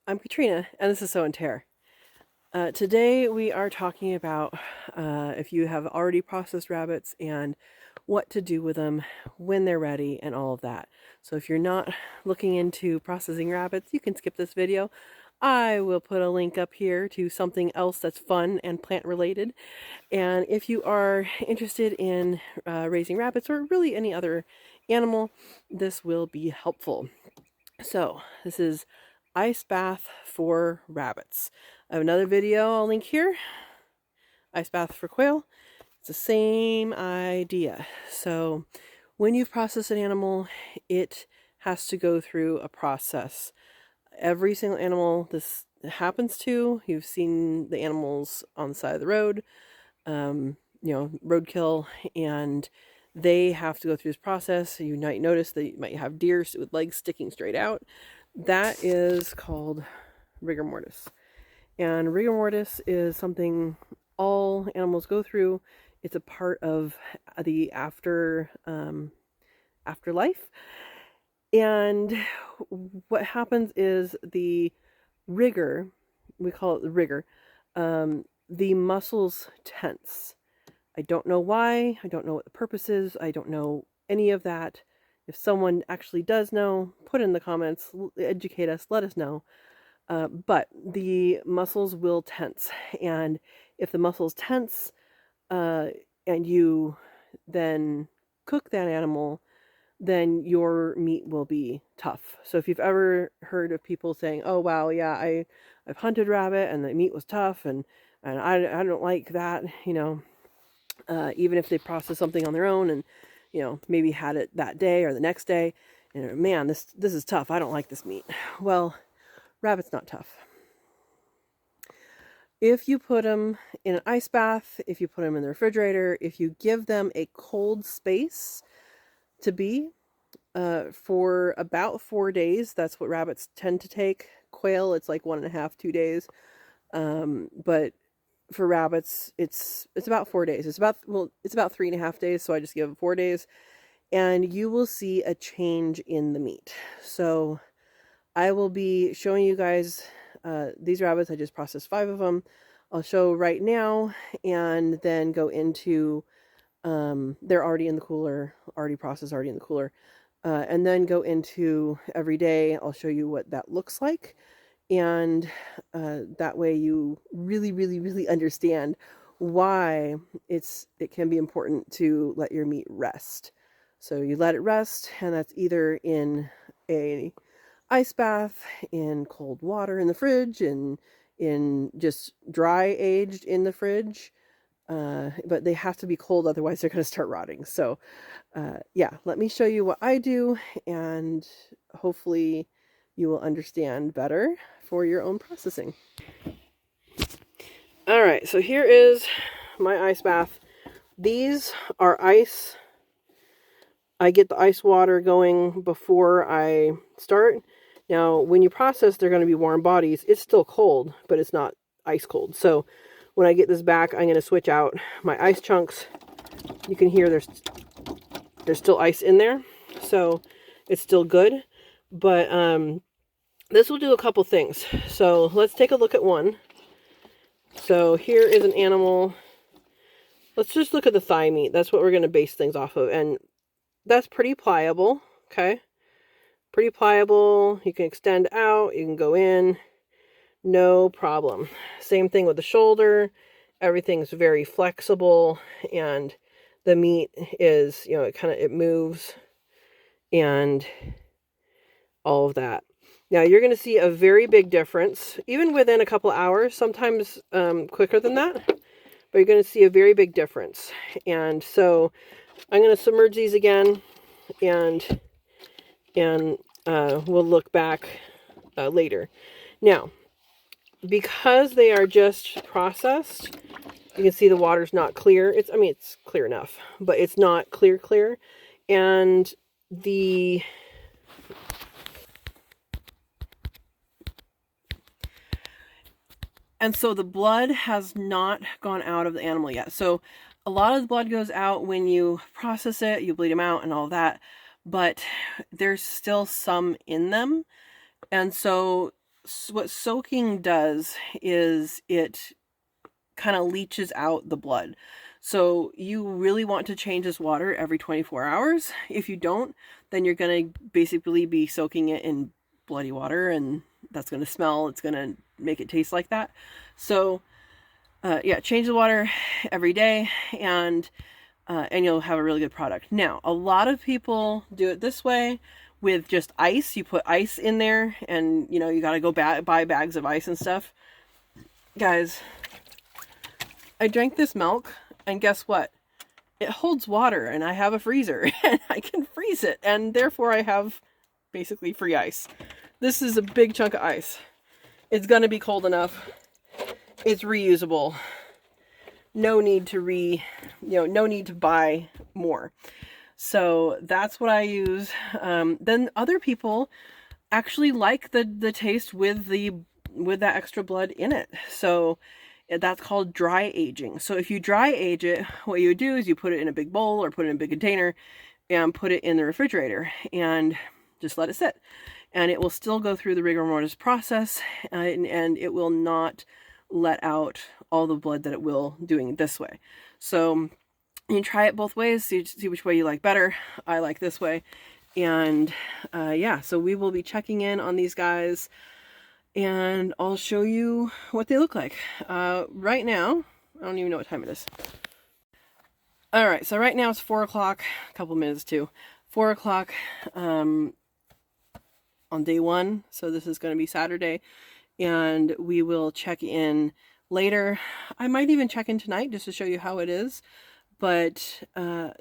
I'm Katrina, and this is Sow and Tare. Today we are talking about if you have already processed rabbits and what to do with them when they're ready and all of that. So if you're not looking into processing rabbits, you can skip this video. I will put a link up here to something else that's fun and plant related. And if you are interested in raising rabbits or really any other animal, this will be helpful. So this is ice bath for rabbits. I have another video I'll link here. Ice bath for quail. It's the same idea. So when you've processed an animal, it has to go through a process. Every single animal this happens to, you've seen the animals on the side of the road, roadkill, and they have to go through this process. You might notice that you might have deer with legs sticking straight out. That is called rigor mortis. And rigor mortis is something all animals go through. It's a part of the afterlife. And what happens is the rigor, we call it the rigor, the muscles tense. I don't know why. I don't know what the purpose is. I don't know any of that. If someone actually does know, put in the comments, educate us, let us know. But the muscles will tense. And if the muscles tense and you then cook that animal, then your meat will be tough. So if you've ever heard of people saying, oh, wow, yeah, I've hunted rabbit and the meat was tough and I don't like that, even if they process something on their own and, maybe had it that day or the next day, and man, this is tough. I don't like this meat. Well, rabbit's not tough. If you put them in an ice bath, if you put them in the refrigerator, if you give them a cold space to be for about 4 days, that's what rabbits tend to take. Quail, it's like 1.5, 2 days. But for rabbits, it's about 4 days. It's about 3.5 days, so I just give them 4 days, and you will see a change in the meat. So I will be showing you guys these rabbits. I just processed 5 of them. I'll show right now, and then go into they're already in the cooler, already processed, already in the cooler, and then go into every day. I'll show you what that looks like. And that way you really, really, really understand why it can be important to let your meat rest. So you let it rest, and that's either in a ice bath, in cold water in the fridge, and in just dry aged in the fridge. But they have to be cold, otherwise they're going to start rotting. So yeah, let me show you what I do, and hopefully you will understand better for your own processing. All right, so here is my ice bath. These are ice. I get the ice water going before I start. Now, when you process, they're going to be warm bodies. It's still cold, but it's not ice cold. So when I get this back, I'm going to switch out my ice chunks. You can hear there's still ice in there, so it's still good. But this will do a couple things. So let's take a look at one. So here is an animal. Let's just look at the thigh meat. That's what we're going to base things off of. And that's pretty pliable. Okay. Pretty pliable. You can extend out. You can go in. No problem. Same thing with the shoulder. Everything's very flexible. And the meat is, it moves. And all of that. Now you're going to see a very big difference, even within a couple hours, sometimes quicker than that, but you're going to see a very big difference. And so I'm going to submerge these again, and we'll look back later. Now, because they are just processed, you can see the water's not clear. It's clear enough, but it's not clear. And so the blood has not gone out of the animal yet. So a lot of the blood goes out when you process it, you bleed them out and all that, but there's still some in them. And so what soaking does is it kind of leaches out the blood. So you really want to change this water every 24 hours. If you don't, then you're going to basically be soaking it in bloody water, and that's going to smell. It's going to make it taste like that. So yeah, change the water every day, and you'll have a really good product. Now, a lot of people do it this way with just ice. You put ice in there, and you know, you got to go buy bags of ice and stuff. Guys, I drank this milk, and guess what? It holds water, and I have a freezer, and I can freeze it, and therefore I have basically free ice. This is a big chunk of ice. It's gonna be cold enough. It's reusable. No need to no need to buy more. So that's what I use. Then other people actually like the taste with that extra blood in it. So that's called dry aging. So if you dry age it, what you do is you put it in a big bowl or put it in a big container and put it in the refrigerator and just let it sit. And it will still go through the rigor mortis process, and it will not let out all the blood that it will doing it this way. So you can try it both ways, see which way you like better. I like this way. And yeah, so we will be checking in on these guys, and I'll show you what they look like. Right now, I don't even know what time it is. All right, so right now it's 4 o'clock, a couple minutes to 4 o'clock on day 1. So this is going to be Saturday, and we will check in later. I might even check in tonight just to show you how it is. But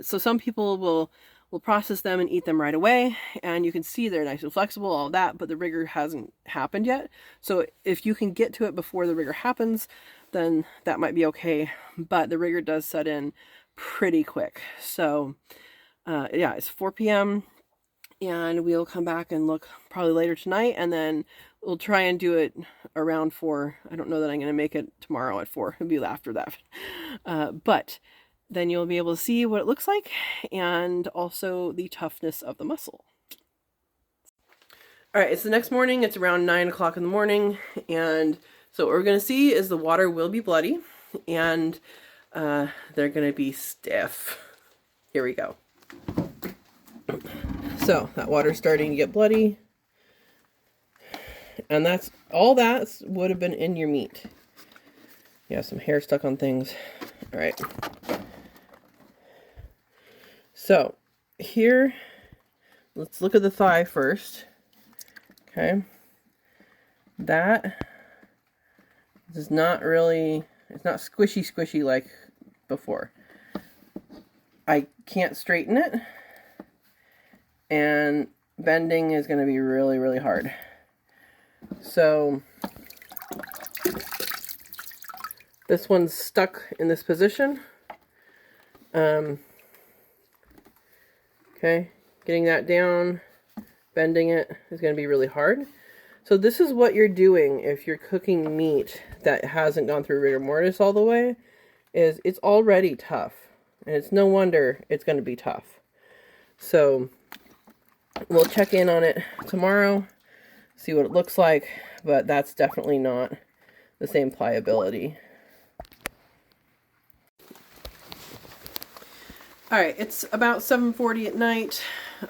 so some people will process them and eat them right away, and you can see they're nice and flexible, all that, but the rigor hasn't happened yet. So if you can get to it before the rigor happens, then that might be okay, but the rigor does set in pretty quick. So yeah, it's 4 p.m. and we'll come back and look probably later tonight, and then we'll try and do it around 4. I don't know that I'm going to make it tomorrow at 4. It'll be after that. But then you'll be able to see what it looks like, and also the toughness of the muscle. All right, it's the next morning. It's around 9 o'clock in the morning, and so what we're going to see is the water will be bloody, and they're going to be stiff. Here we go. So that water's starting to get bloody, and that's all that would have been in your meat. Yeah, some hair stuck on things. All right. So here, let's look at the thigh first. Okay. That is not really, it's not squishy like before. I can't straighten it, and bending is going to be really, really hard. So this one's stuck in this position. Okay, getting that down, bending it is going to be really hard. So this is what you're doing if you're cooking meat that hasn't gone through rigor mortis all the way, is it's already tough. And it's no wonder it's going to be tough. So we'll check in on it tomorrow, see what it looks like, but that's definitely not the same pliability. All right, it's about 7:40 at night.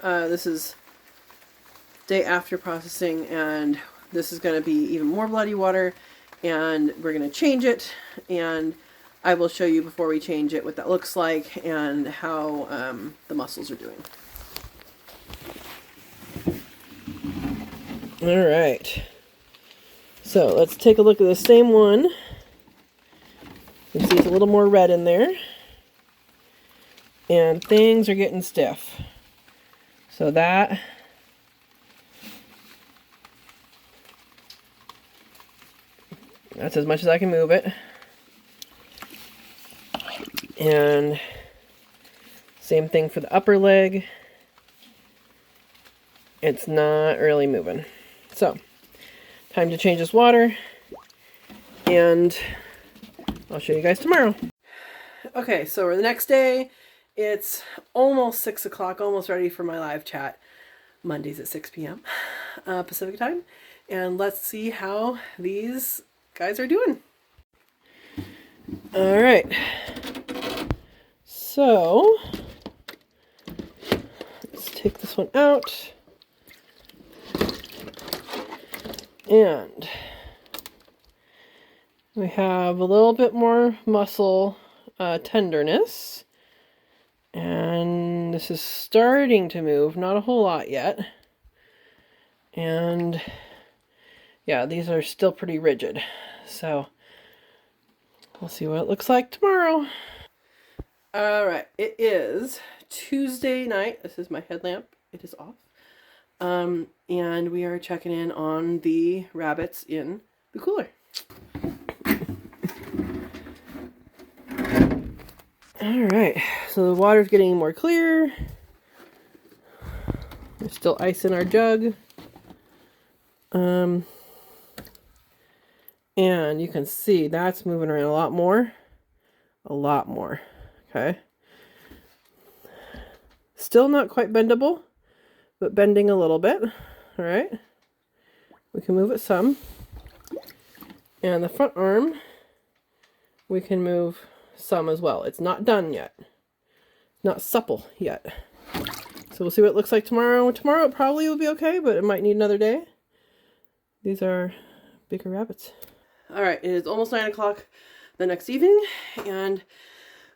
This is day after processing, and this is going to be even more bloody water, and we're going to change it, and I will show you before we change it what that looks like and how the muscles are doing. All right, so let's take a look at the same one. You can see it's a little more red in there. And things are getting stiff. So that's as much as I can move it. And same thing for the upper leg. It's not really moving. So, time to change this water. And I'll show you guys tomorrow. Okay, so the next day, it's almost 6 o'clock, almost ready for my live chat. Mondays at 6 p.m. Pacific time. and let's see how these guys are doing. All right, so let's take this one out, and we have a little bit more muscle tenderness, and this is starting to move, not a whole lot yet, and yeah, these are still pretty rigid, so we'll see what it looks like tomorrow. All right, it is Tuesday night. This is my headlamp. It is off. And we are checking in on the rabbits in the cooler. All right, so the water's getting more clear. There's still ice in our jug. And you can see that's moving around a lot more. Okay. Still not quite bendable, but bending a little bit. All right. We can move it some. And the front arm, we can move some as well. It's not done yet. Not supple yet. So we'll see what it looks like tomorrow. Tomorrow it probably will be okay, but it might need another day. These are bigger rabbits. All right, it is almost 9 o'clock the next evening, and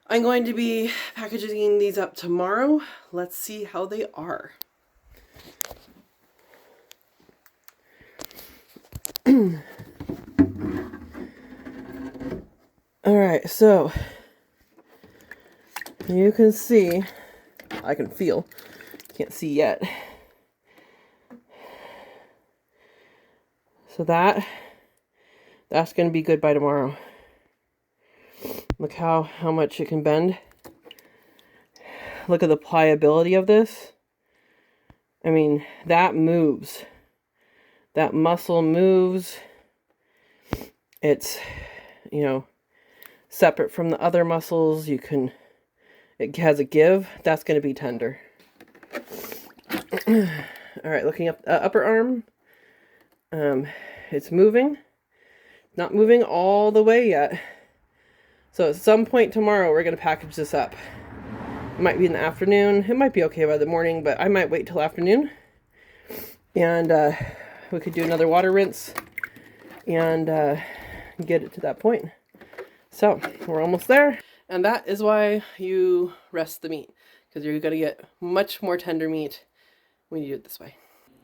I'm going to be packaging these up tomorrow. Let's see how they are. All right, so you can see, I can feel, can't see yet. So that's going to be good by tomorrow. Look how much it can bend. Look at the pliability of this. I mean, that moves. That muscle moves. It's, you know, separate from the other muscles. It has a give. That's going to be tender. All right, looking up upper arm. It's moving. Not moving all the way yet. So at some point tomorrow, we're going to package this up. It might be in the afternoon. It might be okay by the morning, but I might wait till afternoon. And we could do another water rinse and get it to that point. So we're almost there. And that is why you rest the meat, because you're going to get much more tender meat when you do it this way.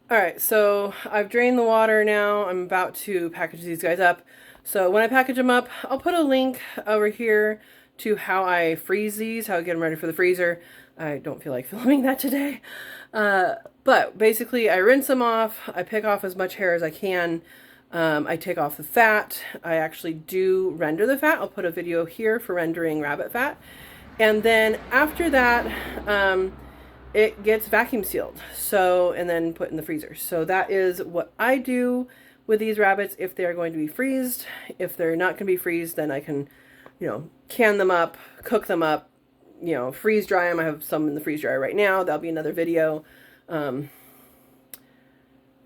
All right, so I've drained the water now. I'm about to package these guys up. So when I package them up, I'll put a link over here to how I freeze these, how I get them ready for the freezer. I don't feel like filming that today. But basically, I rinse them off. I pick off as much hair as I can. I take off the fat. I actually do render the fat. I'll put a video here for rendering rabbit fat. And then after that, it gets vacuum sealed. So, and then put in the freezer. So that is what I do with these rabbits if they're going to be freezed. If they're not going to be freezed, then I can, you know, can them up, cook them up, you know, freeze dry them. I have some in the freeze dryer right now. That'll be another video. I'll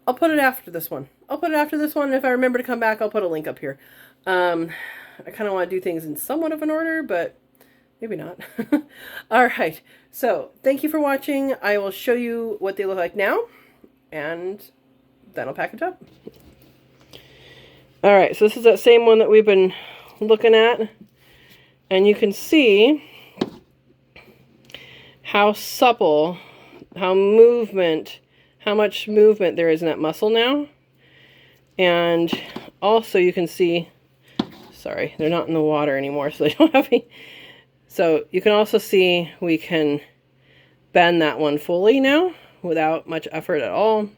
put it after this one. If I remember to come back, I'll put a link up here. I kind of want to do things in somewhat of an order, but maybe not. All right. So thank you for watching. I will show you what they look like now, and then I'll package up. All right. So this is that same one that we've been looking at, and you can see how supple, how much movement there is in that muscle now. And also you can see, sorry, they're not in the water anymore, so they don't have any. So you can also see we can bend that one fully now without much effort at all.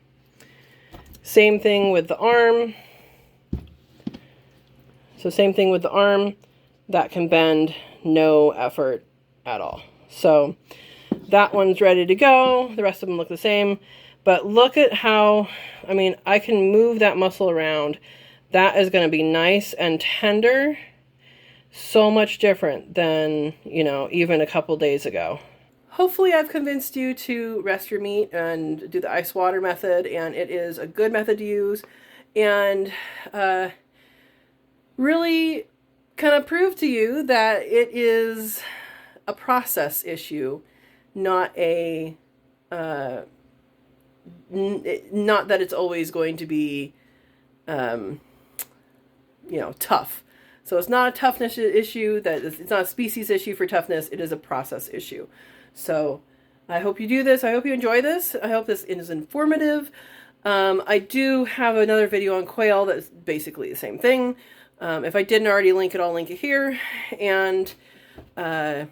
Same thing with the arm. So same thing with the arm, that can bend no effort at all. So that one's ready to go. The rest of them look the same. But look at how, I mean, I can move that muscle around. That is going to be nice and tender. So much different than, you know, even a couple days ago. Hopefully I've convinced you to rest your meat and do the ice water method, and it is a good method to use. and really kind of prove to you that it is a process issue, not a not that it's always going to be tough. So it's not a toughness issue, that it's not a species issue for toughness, it is a process issue. So I hope you do this. I hope you enjoy this. I hope this is informative. I do have another video on quail that's basically the same thing. If I didn't already link it, I'll link it here. And I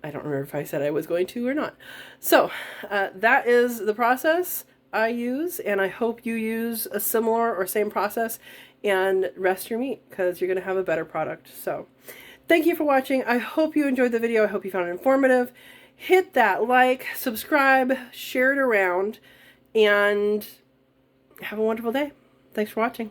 don't remember if I said I was going to or not. So that is the process I use, and I hope you use a similar or same process and rest your meat, because you're going to have a better product. So thank you for watching. I hope you enjoyed the video. I hope you found it informative. Hit that like, subscribe, share it around, and have a wonderful day. Thanks for watching.